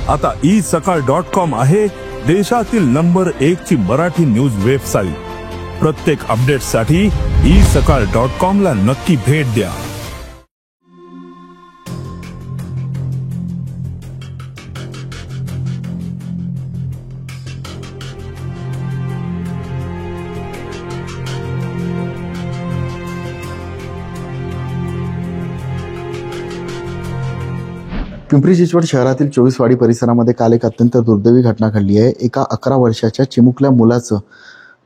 आता isakal.com आहे देशातील नंबर 1 ची मराठी न्यूज वेबसाईट। प्रत्येक अपडेटसाठी isakal.com ला नक्की भेट द्या। पिंपरी चिंचवड शहरातील 24वाडी परिसरामध्ये काल एक अत्यंत दुर्दैवी घटना घडली आहे। एका 11 वर्षाच्या चिमुकल्या मुलाचं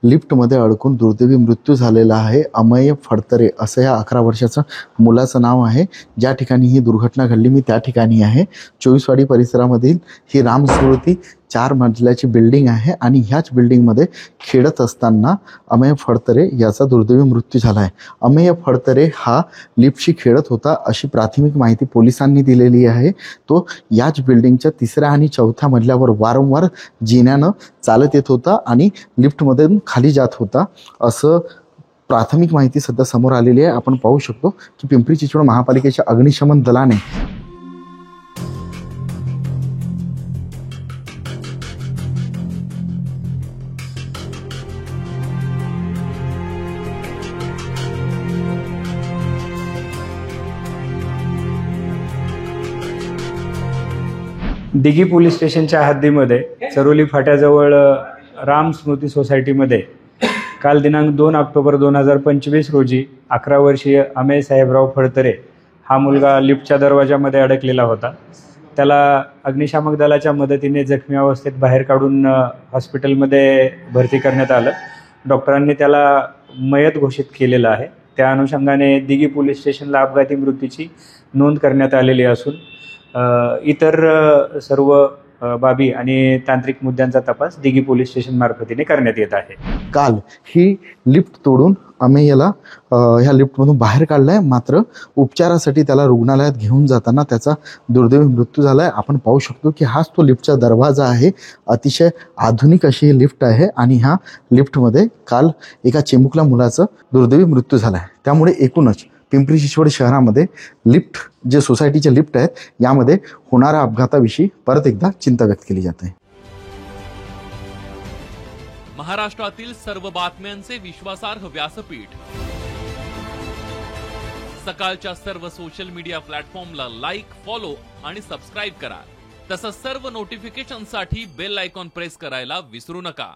लिफ्टमध्ये अडकून दुर्दैवी मृत्यू झालेला आहे। अमेय फडतरे असं या 11 वर्षाचं मुलाचं नाव आहे। ज्या ठिकाणी ही दुर्घटना घडली मी त्या ठिकाणी आहे। 24वाडी परिसरामधील ही रामस्मृती 4 मजल्याची बिल्डिंग आहे आणि ह्याच बिल्डिंगमध्ये खेळत असताना अमेय फडतरे याचा दुर्दैवी मृत्यू झाला आहे। अमेय फडतरे हा लिफ्टशी खेळत होता अशी प्राथमिक माहिती पोलिसांनी दिलेली आहे। तो याच बिल्डिंगच्या 3ऱ्या आणि 4थ्या मजल्यावर वारंवार जिन्यानं चालत येत होता आणि लिफ्टमधून खाली जात होता असं प्राथमिक माहिती सध्या समोर आलेली आहे। आपण पाहू शकतो की पिंपरी चिंचवड महापालिकेच्या अग्निशमन दलाने दिघी पोलीस स्टेशनच्या हद्दीमध्ये चरोली फाट्याजवळ राम स्मृती सोसायटीमध्ये काल दिनांक 2 ऑक्टोबर 2025 रोजी 11 वर्षीय अमेय साहेबराव फडतरे हा मुलगा लिफ्टच्या दरवाजामध्ये अडकलेला होता। त्याला अग्निशामक दलाच्या मदतीने जखमी अवस्थेत बाहेर काढून हॉस्पिटलमध्ये भरती करण्यात आलं। डॉक्टरांनी त्याला मयत घोषित केलेलं आहे। त्या अनुषंगाने दिघी पोलीस स्टेशनला अपघाती मृत्यूची नोंद करण्यात आलेली असून इतर सर्व बाबी आणि तांत्रिक मुद्द्यांचा तपास दिघी पोलीस स्टेशन मार्फतीने करण्यात येत आहे। काल ही लिफ्ट तोडून अमेयला ह्या लिफ्टमधून बाहेर काढलाय, मात्र उपचारासाठी त्याला रुग्णालयात घेऊन जाताना त्याचा दुर्दैवी मृत्यू झालाय। आपण पाहू शकतो की हाच तो लिफ्टचा दरवाजा आहे। अतिशय आधुनिक अशी ही लिफ्ट आहे आणि ह्या लिफ्टमध्ये काल एका चिमुकल्या मुलाचा दुर्दैवी मृत्यू झालाय। त्यामुळे एकूणच पिंपरी चिंचवड शहरामध्ये लिफ्ट जे सोसायटीचे लिफ्ट आहेत यामध्ये होणाऱ्या अपघाताविषयी परत एकदा चिंता व्यक्त केली जाते। महाराष्ट्रातील सर्व बातम्यांचे विश्वासार्ह व्यासपीठ सकाळच्या सर्व सोशल मीडिया प्लॅटफॉर्मला लाईक, फॉलो आणि सबस्क्राईब करा। तसंच सर्व नोटिफिकेशनसाठी बेल आयकॉन प्रेस करायला विसरू नका।